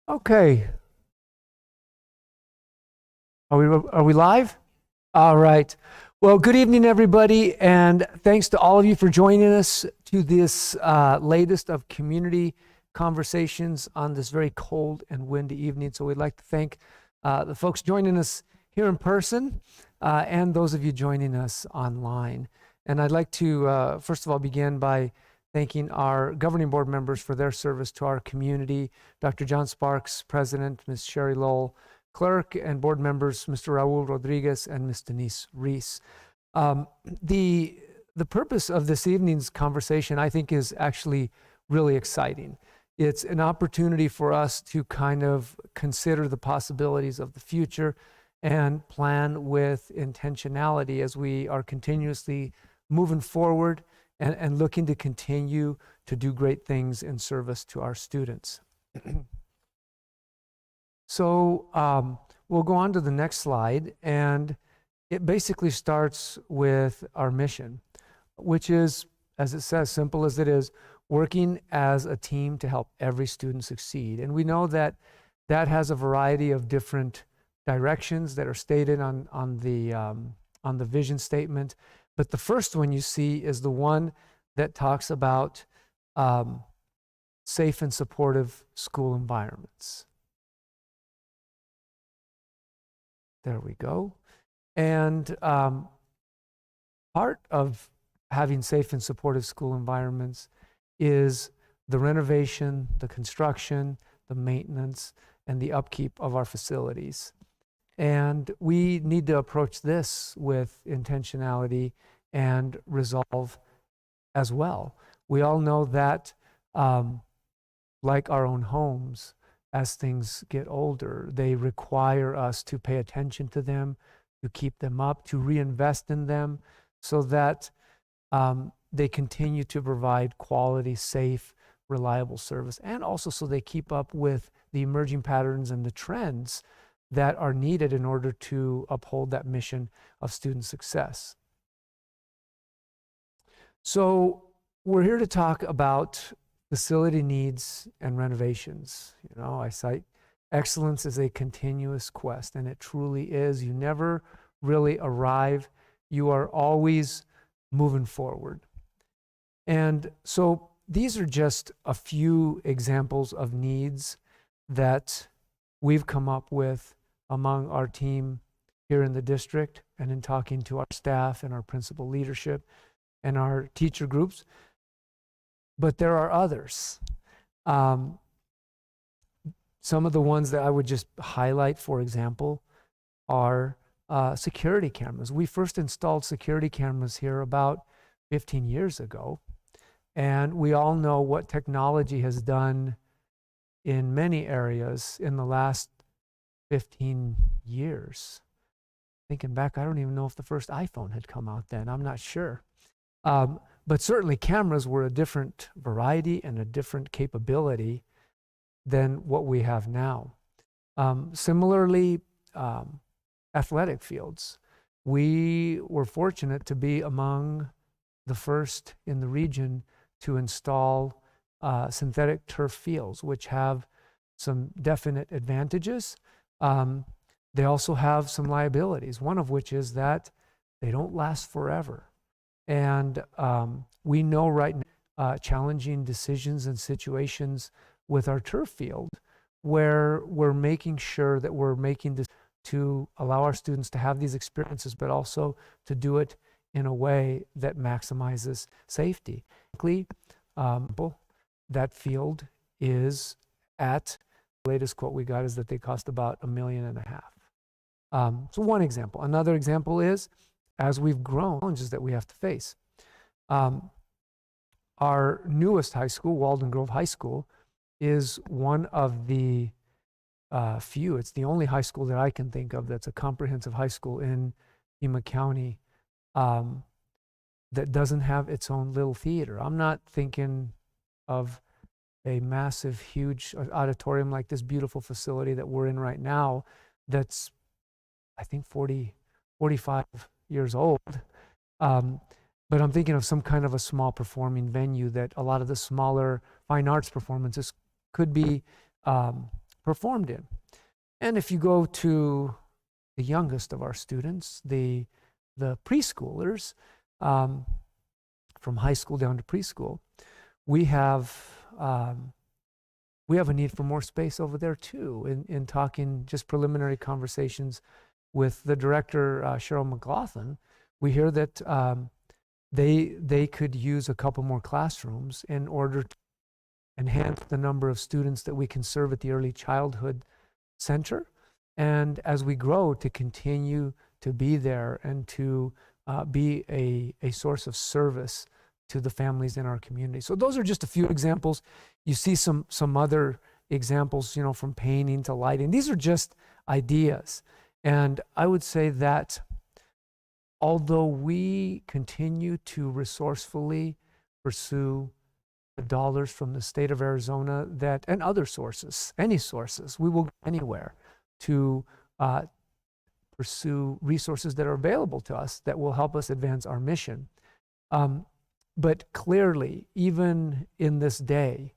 Okay. Are we live? All right. Well, good evening, everybody, and thanks to all of you for joining us to this latest of community conversations on this very cold and windy evening. So we'd like to thank the folks joining us here in person and those of you joining us online. And I'd like to first of all begin by thanking our governing board members for their service to our community. Dr. John Sparks, President, Ms. Sherry Lowell, Clerk, and board members, Mr. Raul Rodriguez and Ms. Denise Reese. The purpose of this evening's conversation, I think, is actually really exciting. It's an opportunity for us to kind of consider the possibilities of the future and plan with intentionality as we are continuously moving forward and looking to continue to do great things in service to our students. So we'll go on to the next slide, and it basically starts with our mission, which is, as it says, simple as it is, working as a team to help every student succeed. And we know that that has a variety of different directions that are stated on the vision statement. But the first one you see is the one that talks about safe and supportive school environments. There we go. And part of having safe and supportive school environments is the renovation, the construction, the maintenance, and the upkeep of our facilities. And we need to approach this with intentionality and resolve as well. We all know that, like our own homes, as things get older, they require us to pay attention to them, to keep them up, to reinvest in them so that they continue to provide quality, safe, reliable service, and also so they keep up with the emerging patterns and the trends that are needed in order to uphold that mission of student success. So we're here to talk about facility needs and renovations. You know, I cite excellence as a continuous quest, and it truly is. You never really arrive. You are always moving forward. And so these are just a few examples of needs that we've come up with among our team here in the district and in talking to our staff and our principal leadership and our teacher groups. But there are others. Some of the ones that I would just highlight, for example, are security cameras. We first installed security cameras here about 15 years ago. And we all know what technology has done in many areas in the last 15 years. Thinking back, I don't even know if the first iPhone had come out then. I'm not sure. But certainly cameras were a different variety and a different capability than what we have now. Similarly, athletic fields. We were fortunate to be among the first in the region to install synthetic turf fields, which have some definite advantages. They also have some liabilities, one of which is that they don't last forever. And we know right now challenging decisions and situations with our turf field where we're making sure that we're making this to allow our students to have these experiences, but also to do it in a way that maximizes safety. That field is at, the latest quote we got is that they cost about $1.5 million. So one example. Another example is, as we've grown, challenges that we have to face. Our newest high school, Walden Grove High School, is one of the few, it's the only high school that I can think of that's a comprehensive high school in Pima County that doesn't have its own little theater. I'm not thinking of a massive, huge auditorium like this beautiful facility that we're in right now that's, I think, 45 years old. But I'm thinking of some kind of a small performing venue that a lot of the smaller fine arts performances could be performed in. And if you go to the youngest of our students, the preschoolers, from high school down to preschool, we have a need for more space over there too. In talking just preliminary conversations with the director, Cheryl McLaughlin, we hear that they could use a couple more classrooms in order to enhance the number of students that we can serve at the early childhood center, and as we grow, to continue to be there and to be a source of service to the families in our community. So those are just a few examples. You see some other examples, from painting to lighting. These are just ideas. And I would say that although we continue to resourcefully pursue the dollars from the state of Arizona and other sources, any sources, we will go anywhere to pursue resources that are available to us that will help us advance our mission. But clearly, even in this day,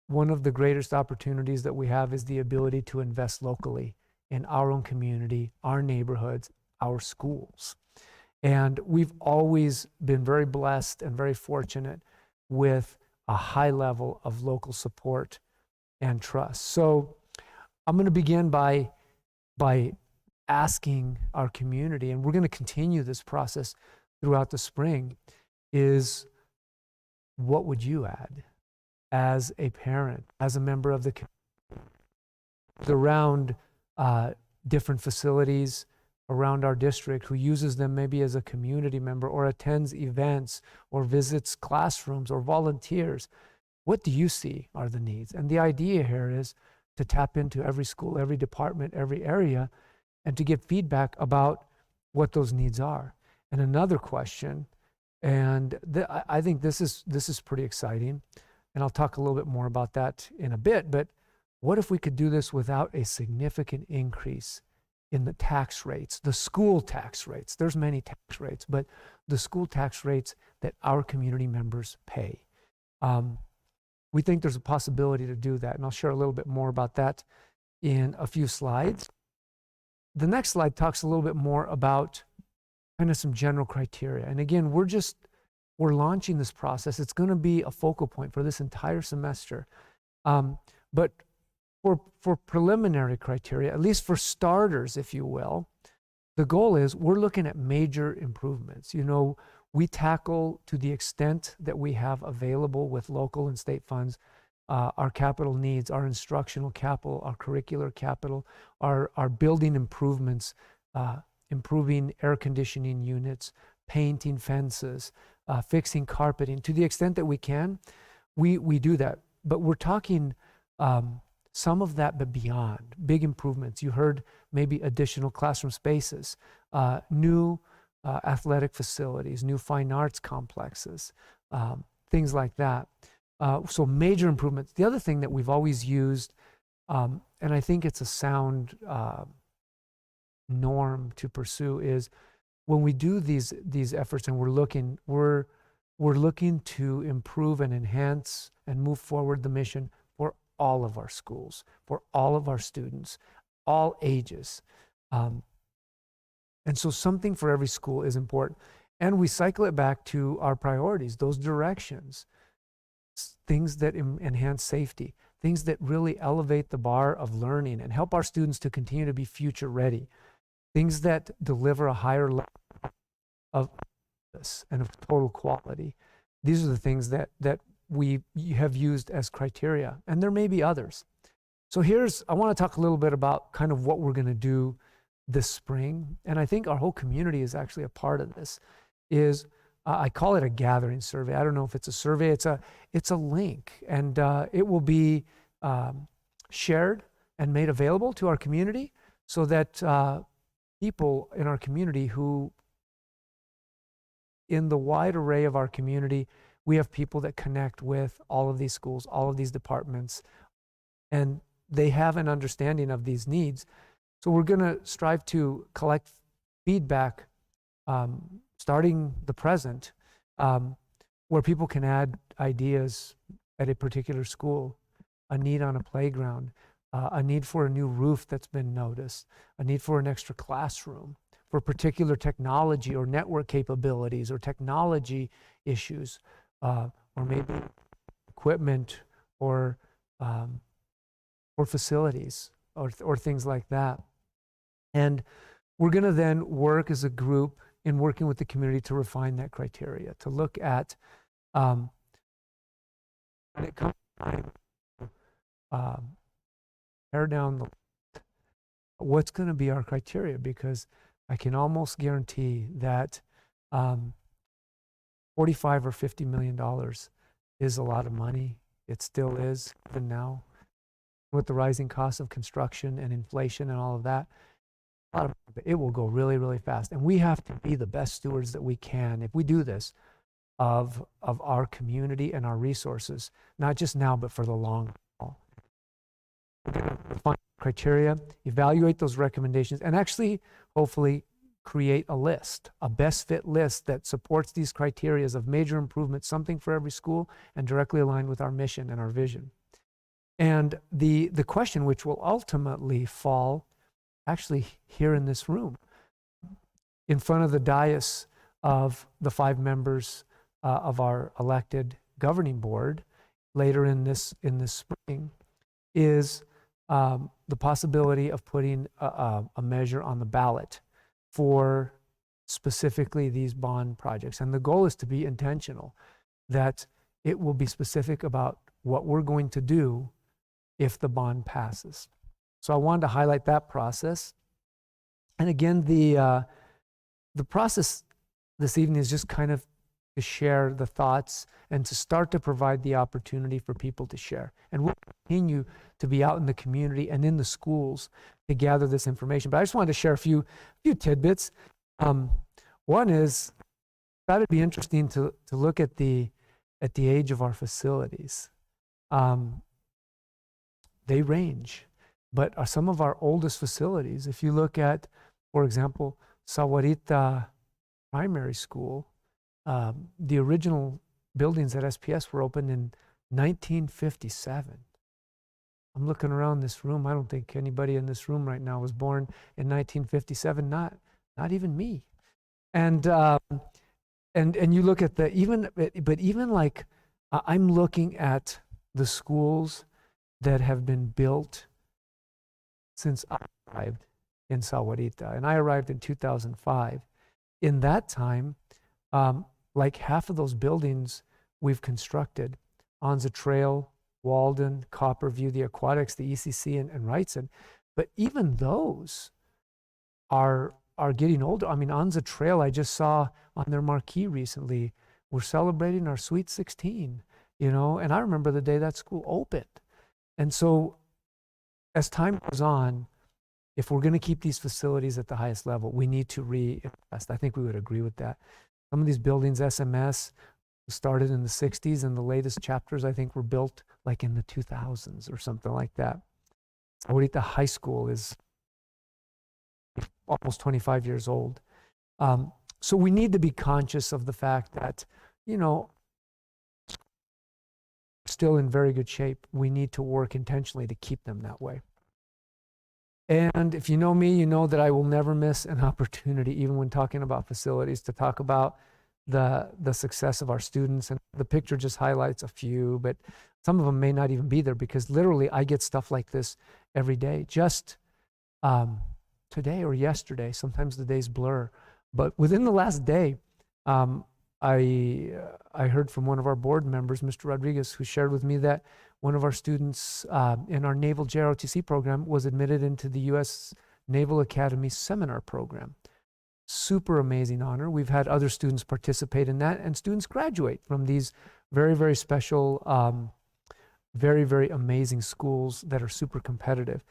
one of the greatest opportunities that we have is the ability to invest locally in our own community, our neighborhoods, our schools. And we've always been very blessed and very fortunate with a high level of local support and trust. So I'm going to begin by asking our community, and we're going to continue this process throughout the spring, is what would you add as a parent, as a member of the community, around different facilities around our district, who uses them maybe as a community member or attends events or visits classrooms or volunteers? What do you see are the needs? And the idea here is to tap into every school, every department, every area, and to get feedback about what those needs are. And another question, and I think this is pretty exciting, and I'll talk a little bit more about that in a bit, but what if we could do this without a significant increase in the tax rates, the school tax rates? There's many tax rates, but the school tax rates that our community members pay. We think there's a possibility to do that, and I'll share a little bit more about that in a few slides. The next slide talks a little bit more about kind of some general criteria. And again, we're launching this process. It's going to be a focal point for this entire semester. But for preliminary criteria, at least for starters, if you will, the goal is we're looking at major improvements. We tackle, to the extent that we have available with local and state funds, our capital needs, our instructional capital, our curricular capital, our building improvements, improving air conditioning units, painting fences, fixing carpeting. To the extent that we can, we do that. But we're talking some of that, but beyond. Big improvements. You heard maybe additional classroom spaces, new athletic facilities, new fine arts complexes, things like that. So major improvements. The other thing that we've always used, and I think it's a sound norm to pursue, is when we do these efforts and we're looking to improve and enhance and move forward the mission for all of our schools, for all of our students, all ages. And so something for every school is important. And we cycle it back to our priorities, those directions, things that enhance safety, things that really elevate the bar of learning and help our students to continue to be future ready, things that deliver a higher level of this and of total quality. These are the things that we have used as criteria, and there may be others. So I want to talk a little bit about kind of what we're going to do this spring, and I think our whole community is actually a part of this. I call it a gathering survey. I don't know if it's a survey. It's a link, and it will be shared and made available to our community so that people in our community who, in the wide array of our community, we have people that connect with all of these schools, all of these departments, and they have an understanding of these needs. So we're going to strive to collect feedback starting the present, where people can add ideas at a particular school, a need on a playground, a need for a new roof that's been noticed, a need for an extra classroom, for particular technology or network capabilities or technology issues, or maybe equipment or facilities or things like that. And we're going to then work as a group in working with the community to refine that criteria, to look at when it comes time to tear down what's going to be our criteria, because I can almost guarantee that $45 or $50 million is a lot of money. It still is, even now, with the rising costs of construction and inflation and all of that. It will go really, really fast. And we have to be the best stewards that we can, if we do this, of our community and our resources, not just now, but for the long haul. We're going to refine criteria, evaluate those recommendations, and actually, hopefully, create a list, a best fit list that supports these criteria of major improvements, something for every school, and directly aligned with our mission and our vision. And the question, which will ultimately fall actually here in this room, in front of the dais of the 5 members of our elected governing board later in this spring, is the possibility of putting a measure on the ballot for specifically these bond projects. And the goal is to be intentional, that it will be specific about what we're going to do if the bond passes. So I wanted to highlight that process. And again, the process this evening is just kind of to share the thoughts and to start to provide the opportunity for people to share. And we'll continue to be out in the community and in the schools to gather this information. But I just wanted to share a few tidbits. One is, I thought it'd be interesting to look at the age of our facilities. They range, but some of our oldest facilities, if you look at, for example, Sahuarita Primary School, the original buildings at SPS were opened in 1957. I'm looking around this room. I don't think anybody in this room right now was born in 1957. Not even me. And you look at even like I'm looking at the schools that have been built since I arrived in Sahuarita, and I arrived in 2005. In that time, like half of those buildings we've constructed: Anza Trail, Walden, Copperview, the Aquatics, the ECC, and Wrightson. But even those are getting older. I mean, Anza Trail, I just saw on their marquee recently, we're celebrating our Sweet 16, and I remember the day that school opened. And so as time goes on, if we're going to keep these facilities at the highest level, we need to reinvest. I think we would agree with that. Some of these buildings, SMS, started in the 60s, and the latest chapters, I think, were built like in the 2000s or something like that. Sahuarita High School is almost 25 years old. So we need to be conscious of the fact that, still in very good shape. We need to work intentionally to keep them that way. And if you know me, you know that I will never miss an opportunity, even when talking about facilities, to talk about the success of our students. And the picture just highlights a few, but some of them may not even be there, because literally I get stuff like this every day. Just today or yesterday, sometimes the days blur, but within the last day, I heard from one of our board members, Mr. Rodriguez, who shared with me that one of our students in our Naval JROTC program was admitted into the U.S. Naval Academy seminar program. Super amazing honor. We've had other students participate in that, and students graduate from these very, very special, very, very amazing schools that are super competitive.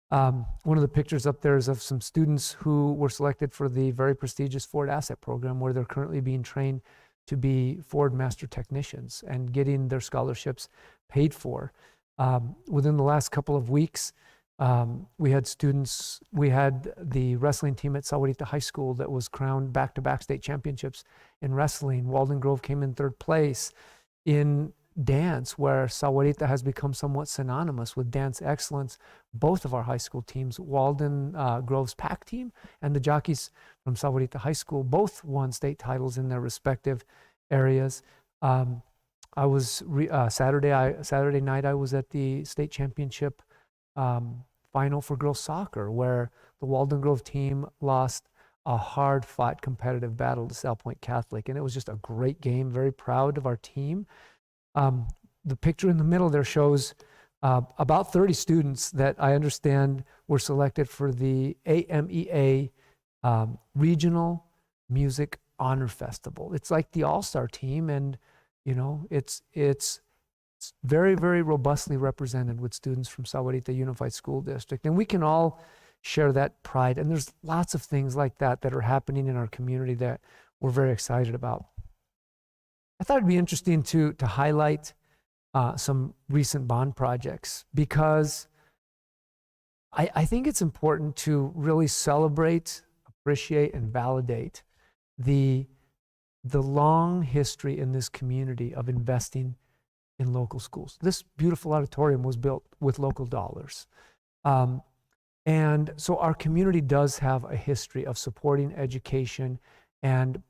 One of the pictures up there is of some students who were selected for the very prestigious Ford Asset Program, where they're currently being trained to be Ford Master Technicians and getting their scholarships paid for. Within the last couple of weeks, we had the wrestling team at Sahuarita High School that was crowned back-to-back state championships in wrestling. Walden Grove came in 3rd place. In dance, where Sahuarita has become somewhat synonymous with dance excellence. Both of our high school teams, Walden Grove's Pack team and the jockeys from Sahuarita High School, both won state titles in their respective areas. I was Saturday night. I was at the state championship final for girls soccer, where the Walden Grove team lost a hard-fought competitive battle to South Point Catholic, and it was just a great game. Very proud of our team. The picture in the middle there shows about 30 students that I understand were selected for the AMEA Regional Music Honor Festival. It's like the all-star team, and you know, it's very, very robustly represented with students from Sahuarita Unified School District, and we can all share that pride. And there's lots of things like that that are happening in our community that we're very excited about. I thought it'd be interesting to highlight some recent bond projects, because I think it's important to really celebrate, appreciate, and validate the long history in this community of investing in local schools. This beautiful auditorium was built with local dollars. And so our community does have a history of supporting education and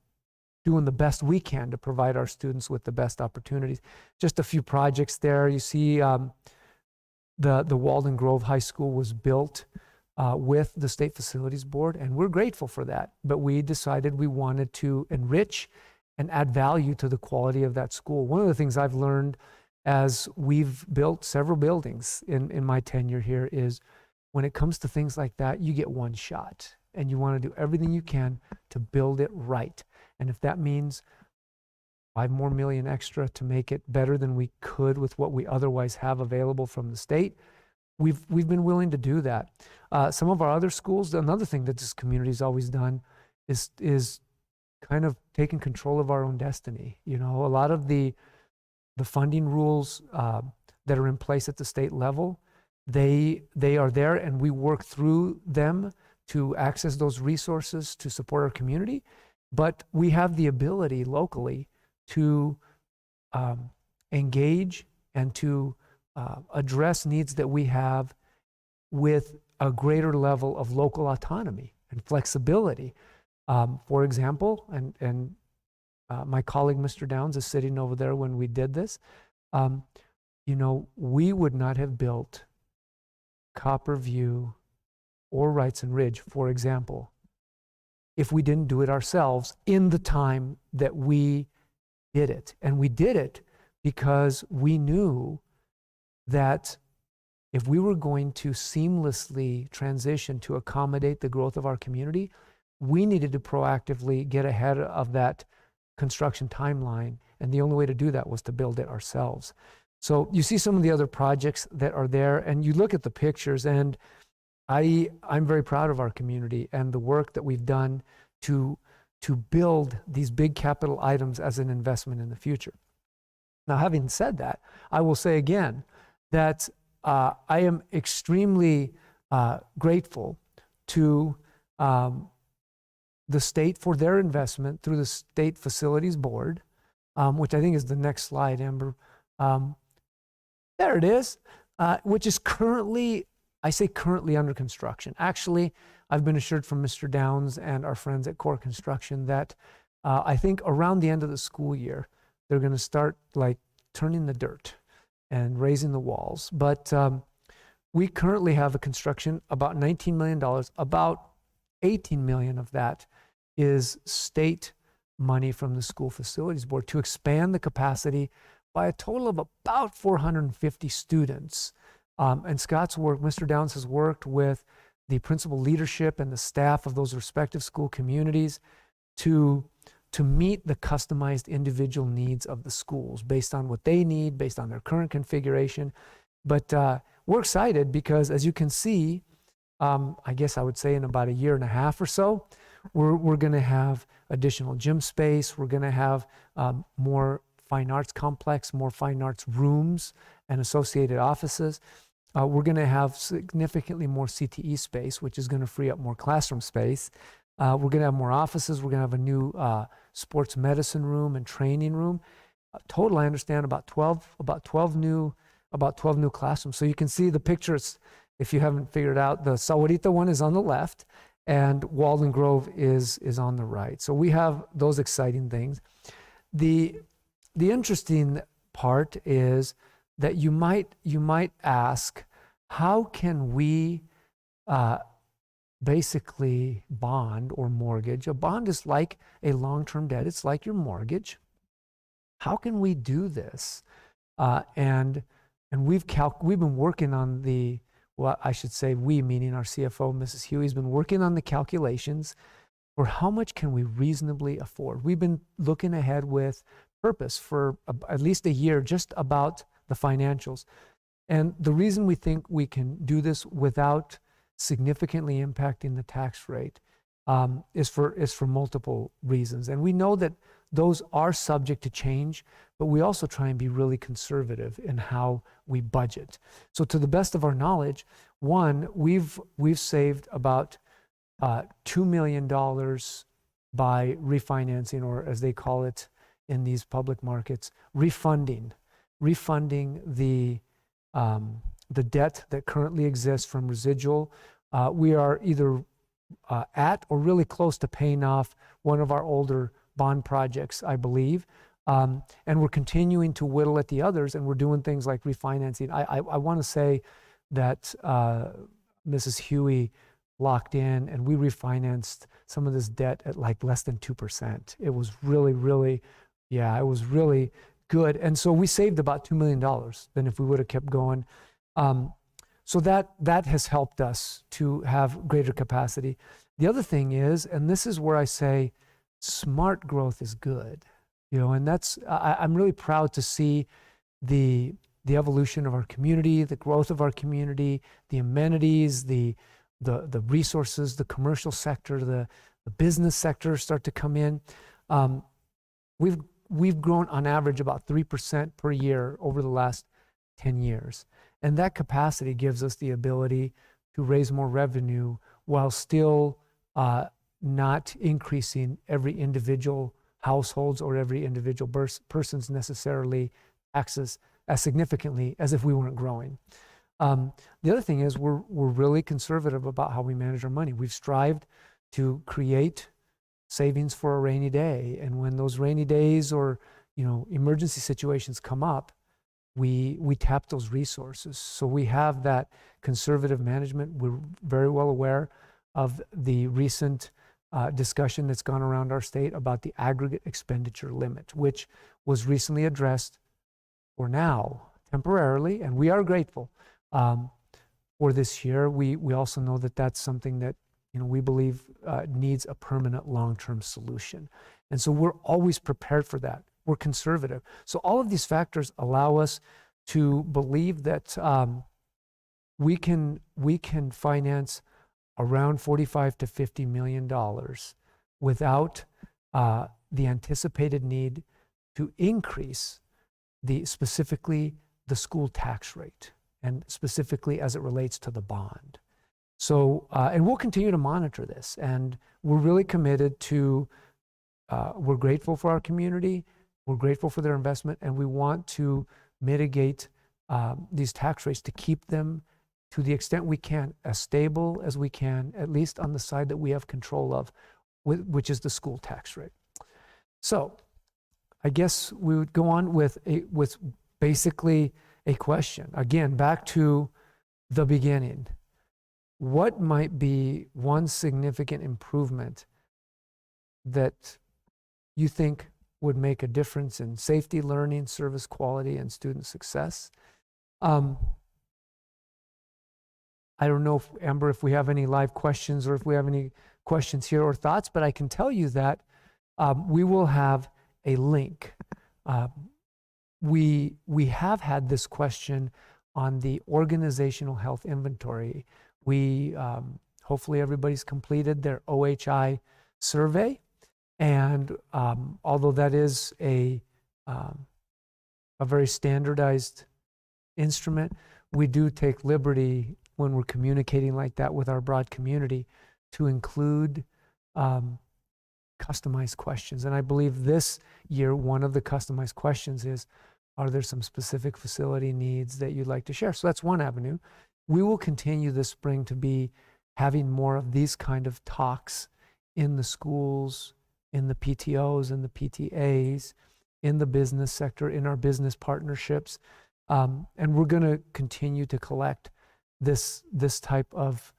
doing the best we can to provide our students with the best opportunities. Just a few projects there. You see the Walden Grove High School was built with the State Facilities Board, and we're grateful for that. But we decided we wanted to enrich and add value to the quality of that school. One of the things I've learned as we've built several buildings in my tenure here is, when it comes to things like that, you get one shot, and you want to do everything you can to build it right. And if that means $5 more million extra to make it better than we could with what we otherwise have available from the state, we've been willing to do that. Some of our other schools, another thing that this community's always done is kind of taking control of our own destiny. You know, a lot of the funding rules that are in place at the state level, they are there, and we work through them to access those resources to support our community. But we have the ability locally to engage and to address needs that we have with a greater level of local autonomy and flexibility. For example, and my colleague Mr. Downs is sitting over there when we did this, you know, we would not have built Copperview or Wrightson Ridge, for example, if we didn't do it ourselves in the time that we did it. And we did it because we knew that if we were going to seamlessly transition to accommodate the growth of our community, we needed to proactively get ahead of that construction timeline. And the only way to do that was to build it ourselves. So you see some of the other projects that are there, and you look at the pictures, and I'm very proud of our community and the work that we've done to build these big capital items as an investment in the future. Now, having said that, I will say again that I am extremely grateful to the state for their investment through the State Facilities Board, which I think is the next slide, Amber. There it is, which is currently, I say currently under construction. Actually, I've been assured from Mr. Downs and our friends at Core Construction that I think around the end of the school year, they're going to start like turning the dirt and raising the walls. But we currently have a construction about $19 million. About $18 million of that is state money from the School Facilities Board to expand the capacity by a total of about 450 students. And Scott's work, Mr. Downs has worked with the principal leadership and the staff of those respective school communities to meet the customized individual needs of the schools based on what they need, based on their current configuration. But we're excited because, as you can see, I guess I would say in about a year and a half or so, we're going to have additional gym space. We're going to have more fine arts complex, more fine arts rooms and associated offices. We're going to have significantly more CTE space, which is going to free up more classroom space. We're going to have more offices. We're going to have a new sports medicine room and training room. total, I understand about 12 new classrooms. So you can see the pictures if you haven't figured out. The Sahuarita one is on the left, and Walden Grove is on the right. So we have those exciting things. The interesting part is that you might ask, how can we basically bond or mortgage? A bond is like a long-term debt. It's like your mortgage. How can we do this? And we've been working on the, well, I should say we, meaning our CFO, Mrs. Huey, has been working on the calculations for how much can we reasonably afford. We've been looking ahead with purpose for at least a year, just about the financials. And the reason we think we can do this without significantly impacting the tax rate is for multiple reasons. And we know that those are subject to change, but we also try and be really conservative in how we budget. So to the best of our knowledge, one, we've saved about $2 million by refinancing, or as they call it in these public markets, refunding the debt that currently exists from residual. We are either at or really close to paying off one of our older bond projects, I believe. And we're continuing to whittle at the others, and we're doing things like refinancing. I want to say that Mrs. Huey locked in, and we refinanced some of this debt at like less than 2%. It was really, it was really good. And so we saved about $2 million than if we would have kept going. So that has helped us to have greater capacity. The other thing is, and this is where I say smart growth is good, and that's, I'm really proud to see the evolution of our community, the growth of our community, the amenities, the resources, the commercial sector, the business sector start to come in. We've grown on average about 3% per year over the last 10 years. And that capacity gives us the ability to raise more revenue while still not increasing every individual households or every individual person's necessarily taxes as significantly as if we weren't growing. The other thing is we're really conservative about how we manage our money. We've strived to create savings for a rainy day. And when those rainy days or emergency situations come up, we tap those resources. So we have that conservative management. We're very well aware of the recent discussion that's gone around our state about the aggregate expenditure limit, which was recently addressed for now, temporarily, and we are grateful for this year. We also know that that's something that we believe needs a permanent long-term solution. And so we're always prepared for that. We're conservative. So all of these factors allow us to believe that we can finance around $45 to $50 million without the anticipated need to increase specifically the school tax rate, and specifically as it relates to the bond. So, and we'll continue to monitor this, and we're really committed to, we're grateful for our community, we're grateful for their investment, and we want to mitigate these tax rates to keep them, to the extent we can, as stable as we can, at least on the side that we have control of, which is the school tax rate. So I guess we would go on with basically a question. Again, back to the beginning. What might be one significant improvement that you think would make a difference in safety, learning, service quality, and student success? I don't know, Amber, if we have any live questions or if we have any questions here or thoughts, but I can tell you that we will have a link. We have had this question on the organizational health inventory. Hopefully everybody's completed their OHI survey, and although that is a very standardized instrument, we do take liberty when we're communicating like that with our broad community to include customized questions. And I believe this year, one of the customized questions is, are there some specific facility needs that you'd like to share? So that's one avenue. We will continue this spring to be having more of these kind of talks in the schools, in the PTOs and the PTAs, in the business sector, in our business partnerships. And we're going to continue to collect this type of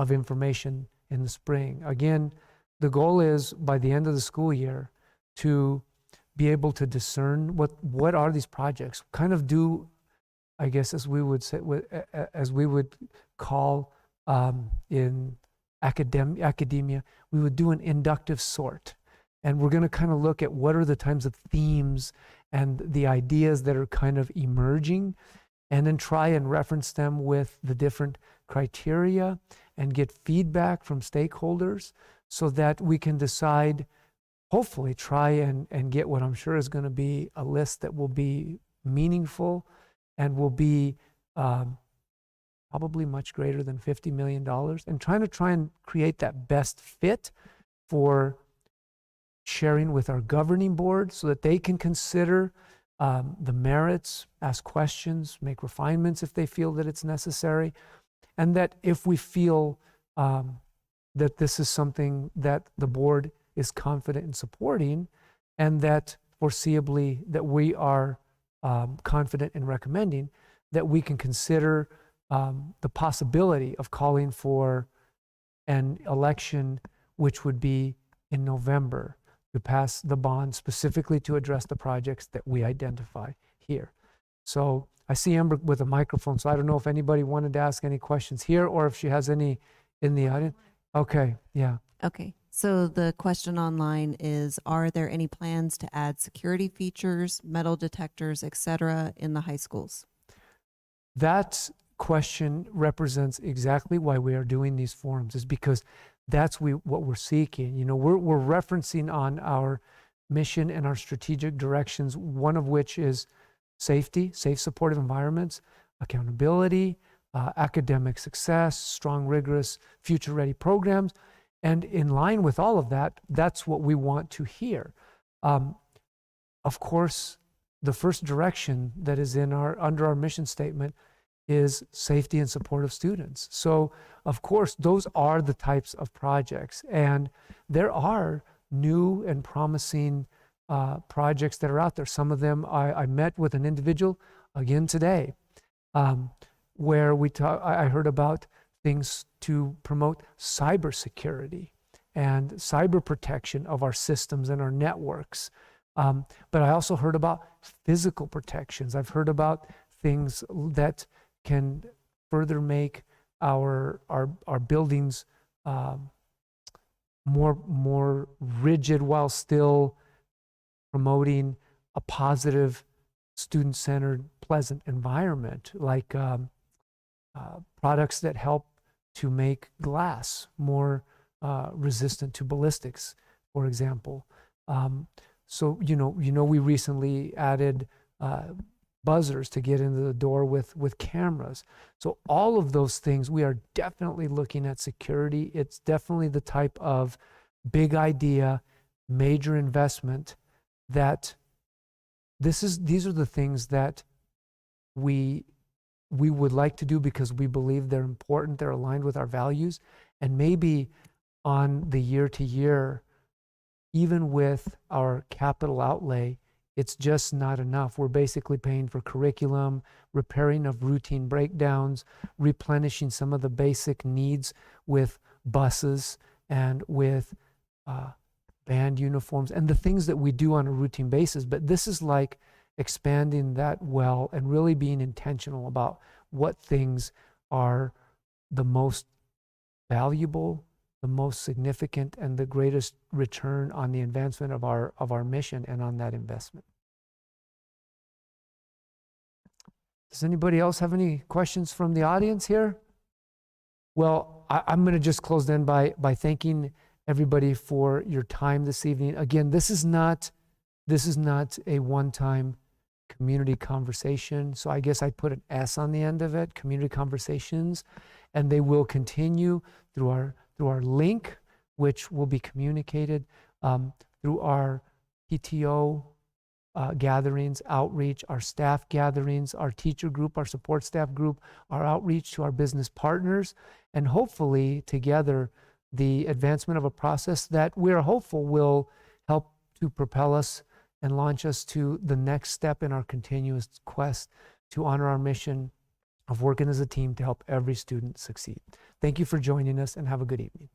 information in the spring. Again, the goal is by the end of the school year to be able to discern what are these projects, kind of do, I guess, as we would say, as we would call in academia, we would do an inductive sort. And we're going to kind of look at what are the types of themes and the ideas that are kind of emerging, and then try and reference them with the different criteria and get feedback from stakeholders so that we can decide, hopefully try and get what I'm sure is going to be a list that will be meaningful and will be probably much greater than $50 million, and try and create that best fit for sharing with our governing board so that they can consider the merits, ask questions, make refinements if they feel that it's necessary, and that if we feel that this is something that the board is confident in supporting, and that foreseeably that we are confident in recommending, that we can consider the possibility of calling for an election which would be in November to pass the bond specifically to address the projects that we identify here. So I see Amber with a microphone, so I don't know if anybody wanted to ask any questions here or if she has any in the audience. Okay, yeah. Okay, so the question online is, are there any plans to add security features, metal detectors, etc. in the high schools? That question represents exactly why we are doing these forums, is because that's what we're seeking. You know, we're referencing on our mission and our strategic directions, one of which is safety, safe, supportive environments, accountability, academic success, strong, rigorous, future-ready programs. And in line with all of that, that's what we want to hear. Of course, the first direction that is under our mission statement is safety and support of students. So, of course, those are the types of projects. And there are new and promising projects that are out there. Some of them, I met with an individual again today, where I heard about things to promote cybersecurity and cyber protection of our systems and our networks. But I also heard about physical protections. I've heard about things that can further make our buildings more rigid while still promoting a positive, student-centered, pleasant environment, like products that help to make glass more resistant to ballistics, for example. So you know, we recently added buzzers to get into the door with cameras. So all of those things, we are definitely looking at security. It's definitely the type of big idea, major investment that these are the things that we would like to do because we believe they're important, they're aligned with our values. And maybe on the year to year, even with our capital outlay, it's just not enough. We're basically paying for curriculum, repairing of routine breakdowns, replenishing some of the basic needs with buses and with band uniforms and the things that we do on a routine basis. But this is like expanding that well and really being intentional about what things are the most valuable, the most significant, and the greatest return on the advancement of our mission and on that investment. Does anybody else have any questions from the audience here? Well, I'm going to just close then by thanking everybody for your time this evening. Again, this is not a one-time community conversation. So I guess I put an S on the end of it, community conversations, and they will continue through our link, which will be communicated through our PTO gatherings, outreach, our staff gatherings, our teacher group, our support staff group, our outreach to our business partners, and hopefully together the advancement of a process that we're hopeful will help to propel us and launch us to the next step in our continuous quest to honor our mission of working as a team to help every student succeed. Thank you for joining us and have a good evening.